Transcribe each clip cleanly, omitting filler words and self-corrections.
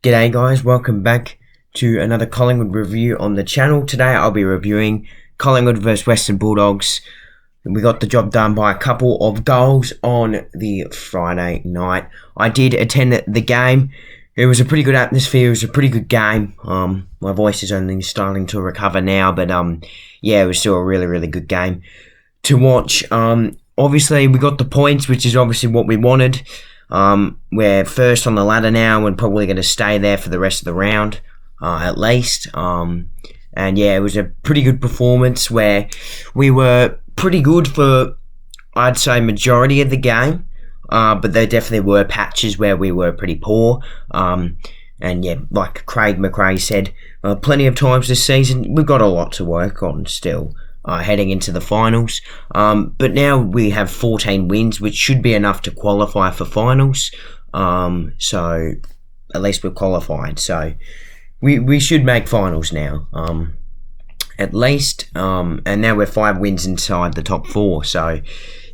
G'day guys, welcome back to another Collingwood review on the channel. Today I'll be reviewing Collingwood vs Western Bulldogs. We got the job done by a couple of goals on the Friday night. I did attend the game. It was a pretty good atmosphere, it was a pretty good game. My voice is only starting to recover now, but yeah, it was still a really good game to watch. Obviously we got the points, which is obviously what we wanted. We're first on the ladder now and probably going to stay there for the rest of the round, at least. And yeah, it was a pretty good performance where we were pretty good for, I'd say, majority of the game. But there definitely were patches where we were pretty poor. And yeah, like Craig McRae said, plenty of times this season, we've got a lot to work on still. Heading into the finals. But now we have 14 wins, which should be enough to qualify for finals. So at least we're qualified. So we should make finals now, at least. And now we're 5 wins inside the top 4. So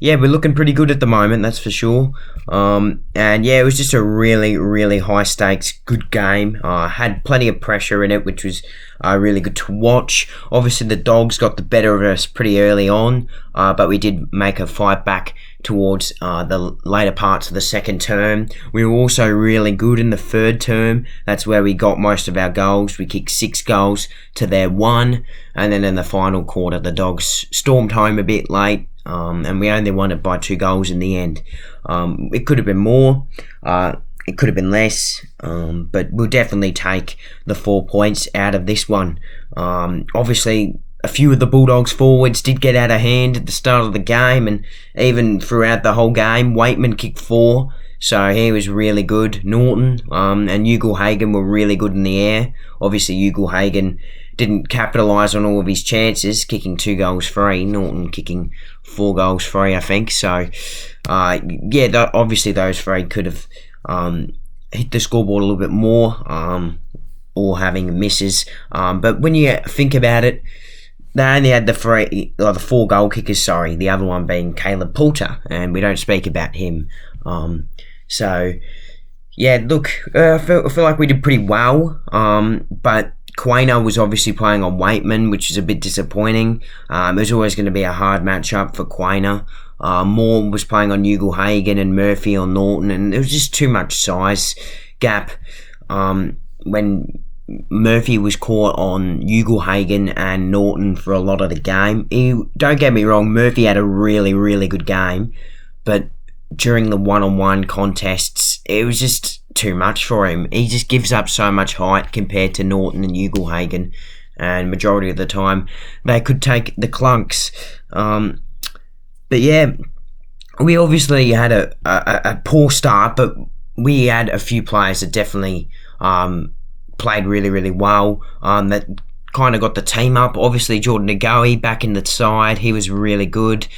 yeah, we're looking pretty good at the moment, that's for sure. And yeah, it was just a really high stakes, good game. Had plenty of pressure in it, which was really good to watch. Obviously, the Dogs got the better of us pretty early on, but we did make a fight back towards the later parts of the second term. We were also really good in the third term. That's where we got most of our goals. We kicked 6 goals to their 1, and then in the final quarter, the Dogs stormed home a bit late. And we only won it by 2 goals in the end. It could have been more, it could have been less, but we'll definitely take the 4 points out of this one. Obviously, a few of the Bulldogs forwards did get out of hand at the start of the game, and even throughout the whole game. Waitman kicked 4, so he was really good. Norton and Ugle-Hagan were really good in the air. Obviously, Ugle-Hagan didn't capitalise on all of his chances, kicking 2 goals free. Norton kicking 4 goals free, I think. So, yeah, obviously those 3 could have hit the scoreboard a little bit more, or having misses. But when you think about it, they only had the 4 goal kickers, sorry, the other one being Caleb Poulter, and we don't speak about him. So, yeah, look, I feel like we did pretty well, but Quainer was obviously playing on Waitman, which is a bit disappointing. It was always going to be a hard matchup for Quainer. Moore was playing on Ugle-Hagan and Murphy on Norton, and there was just too much size gap. When Murphy was caught on Ugle-Hagan and Norton for a lot of the game. Don't get me wrong, Murphy had a really good game, but during the one-on-one contests, it was just too much for him. He just gives up so much height compared to Norton and Ugle-Hagan, and majority of the time they could take the clunks. But yeah, we obviously had a poor start, but we had a few players that definitely played really well, that kind of got the team up. Obviously, Jordan Ngoe back in the side, he was really good.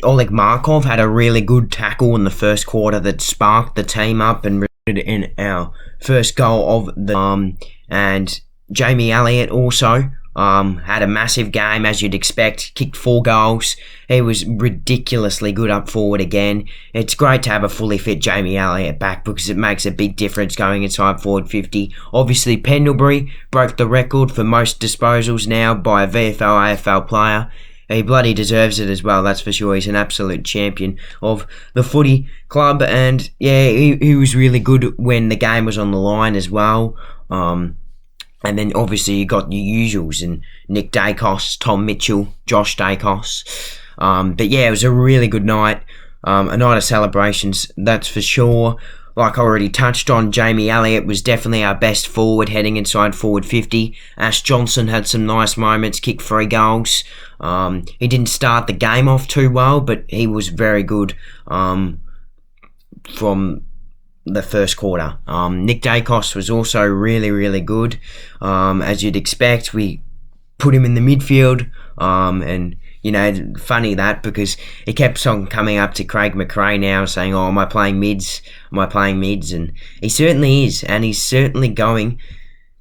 Oleg Markov had a really good tackle in the first quarter that sparked the team up and resulted in our first goal of the and Jamie Elliott also had a massive game, as you'd expect, kicked 4 goals. He was ridiculously good up forward again. It's great to have a fully fit Jamie Elliott back because it makes a big difference going inside forward 50. Obviously, Pendelbury broke the record for most disposals now by a VFL AFL player. He bloody deserves it as well, that's for sure. He's an absolute champion of the footy club, and yeah, he was really good when the game was on the line as well. And then obviously you got your usuals and Nick Dacos, Tom Mitchell, Josh Dacos. But yeah, it was a really good night, a night of celebrations, that's for sure. Like I already touched on, Jamie Elliott was definitely our best forward heading inside forward 50. Ash Johnson had some nice moments, kicked 3 goals. He didn't start the game off too well, but he was very good from the first quarter. Nick Dacos was also really good. As you'd expect, we put him in the midfield, and you know, funny that, because he kept on coming up to Craig McRae now saying, oh, am I playing mids? And he certainly is, and he's certainly going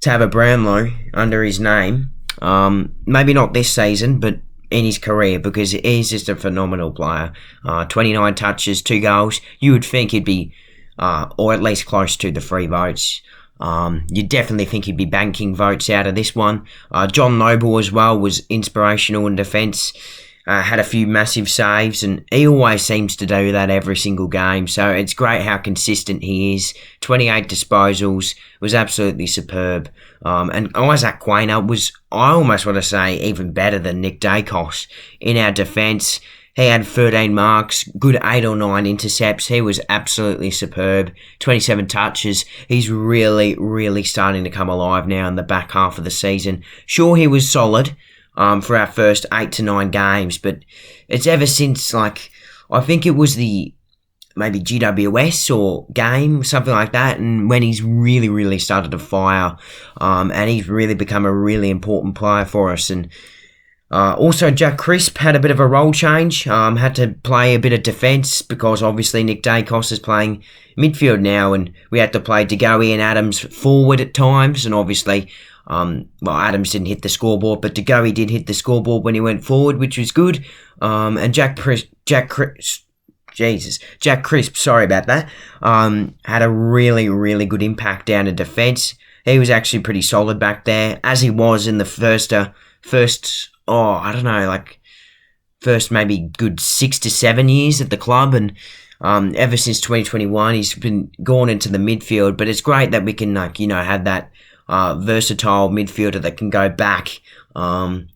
to have a Brownlow under his name. Maybe not this season, but in his career, because he's just a phenomenal player. 29 touches, 2 goals. You would think he'd be or at least close to the 3 votes. You definitely think he'd be banking votes out of this one. John Noble as well was inspirational in defence. Had a few massive saves, and he always seems to do that every single game. So it's great how consistent he is. 28 disposals, was absolutely superb. And Isaac Quainer was, I almost want to say, even better than Nick Dacos in our defence. He had 13 marks, good 8 or 9 intercepts. He was absolutely superb. 27 touches. He's really, really starting to come alive now in the back half of the season. Sure, he was solid for our first 8 to 9 games, but it's ever since, like, I think it was the maybe GWS or game, something like that, and when he's really, really started to fire, and he's really become a really important player for us. And also, Jack Crisp had a bit of a role change, had to play a bit of defence because obviously Nick Dacos is playing midfield now, and we had to play De Goey and Adams forward at times, and obviously, Adams didn't hit the scoreboard, but De Goey did hit the scoreboard when he went forward, which was good. And Jack Crisp, sorry about that, had a really, really good impact down in defence. He was actually pretty solid back there, as he was in the first maybe good 6 to 7 years at the club, and ever since 2021 he's been gone into the midfield. But it's great that we can have that versatile midfielder that can go back, and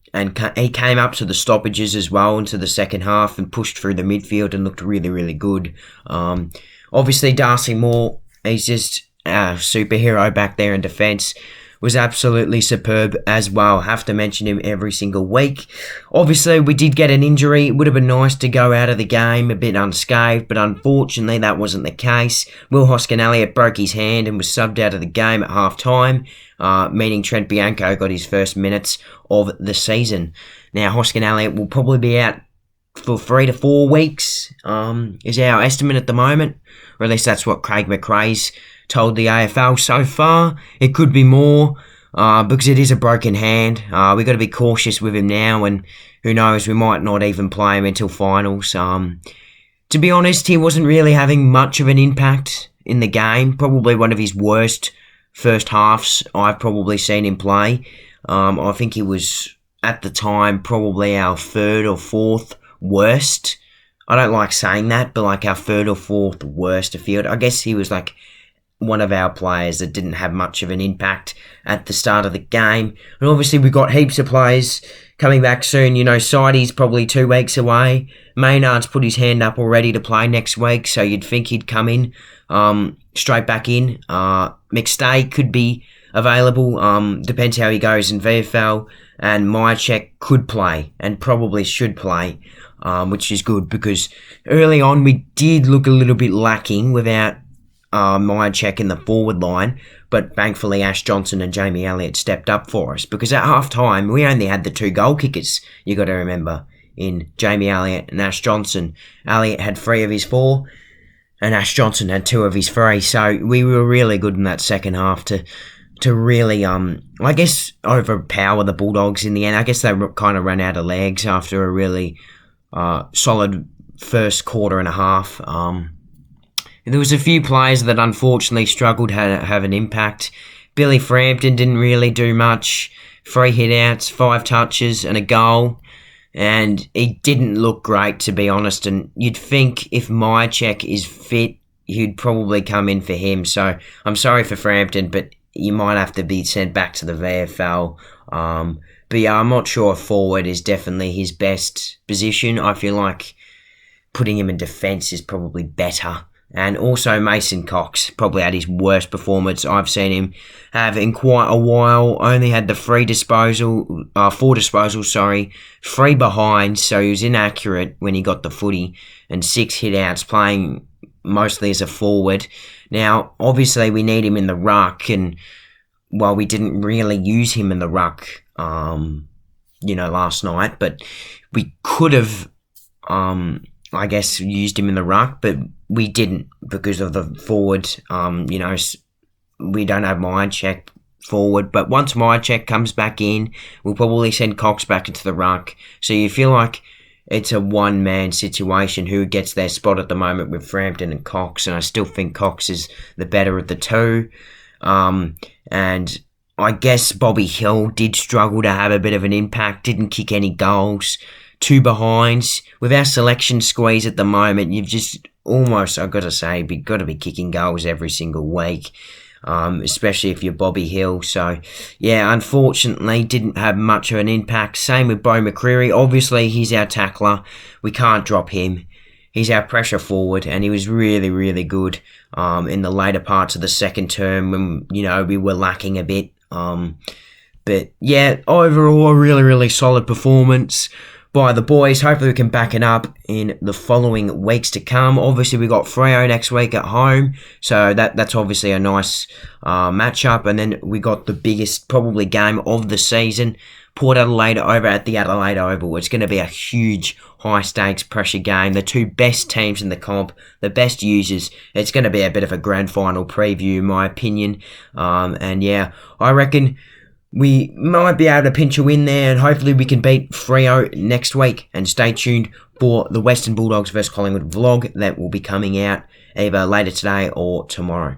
he came up to the stoppages as well into the second half and pushed through the midfield and looked really, really good. Obviously Darcy Moore, he's just a superhero back there in defence, was absolutely superb as well. Have to mention him every single week. Obviously, we did get an injury. It would have been nice to go out of the game a bit unscathed, but unfortunately that wasn't the case. Will Hoskin-Elliott broke his hand and was subbed out of the game at half-time, meaning Trent Bianco got his first minutes of the season. Now, Hoskin-Elliott will probably be out for 3 to 4 weeks, is our estimate at the moment, or at least that's what Craig McRae's told the AFL so far. It could be more, because it is a broken hand. We've got to be cautious with him now, and who knows, we might not even play him until finals. To be honest, he wasn't really having much of an impact in the game. Probably one of his worst first halves I've probably seen him play. I think he was, at the time, probably our 3rd or 4th worst. I don't like saying that, but like our 3rd or 4th worst field. I guess he was like one of our players that didn't have much of an impact at the start of the game. And obviously we've got heaps of players coming back soon. Sidey's probably 2 weeks away. Maynard's put his hand up already to play next week, so you'd think he'd come in, straight back in. McStay could be available, depends how he goes in VFL, and Myercheck could play, and probably should play, which is good, because early on we did look a little bit lacking without Myercheck in the forward line, but thankfully Ash Johnson and Jamie Elliott stepped up for us, because at half time we only had the 2 goal kickers, you got to remember, in Jamie Elliott and Ash Johnson. Elliott had 3 of his 4 and Ash Johnson had 2 of his 3, so we were really good in that second half to really I guess overpower the Bulldogs in the end. I guess they kind of ran out of legs after a really solid first quarter and a half. There was a few players that unfortunately struggled to have an impact. Billy Frampton didn't really do much. 3 hit-outs, 5 touches and a goal. And he didn't look great, to be honest. And you'd think if Myercheck is fit, he'd probably come in for him. So I'm sorry for Frampton, but you might have to be sent back to the VFL. But yeah, I'm not sure if forward is definitely his best position. I feel like putting him in defence is probably better. And also Mason Cox probably had his worst performance I've seen him have in quite a while. Only had the 4 disposals, 3 behind, so he was inaccurate when he got the footy, and 6 hit-outs, playing mostly as a forward. Now, obviously we need him in the ruck, and while we didn't really use him in the ruck, last night, but we could have, I guess, used him in the ruck, but we didn't because of the forward. We don't have Myercheck forward, but once Myercheck comes back in, we'll probably send Cox back into the ruck. So you feel like it's a one-man situation who gets their spot at the moment with Frampton and Cox, and I still think Cox is the better of the two. And I guess Bobby Hill did struggle to have a bit of an impact, didn't kick any goals. 2 behinds. With our selection squeeze at the moment, you've just almost, I've got to say, got to be kicking goals every single week, especially if you're Bobby Hill. So, yeah, unfortunately, didn't have much of an impact. Same with Beau McCreary. Obviously, he's our tackler. We can't drop him. He's our pressure forward, and he was really, really good in the later parts of the second term when, we were lacking a bit. But, yeah, overall, a really, really solid performance by the boys. Hopefully we can back it up in the following weeks to come. Obviously we got Freo next week at home, so that's obviously a nice matchup. And then we got the biggest probably game of the season, Port Adelaide over at the Adelaide Oval. It's going to be a huge high stakes pressure game. The 2 best teams in the comp, the best users. It's going to be a bit of a grand final preview in my opinion. And yeah, I reckon we might be able to pinch a win there, and hopefully we can beat Freo next week. And stay tuned for the Western Bulldogs vs Collingwood vlog that will be coming out either later today or tomorrow.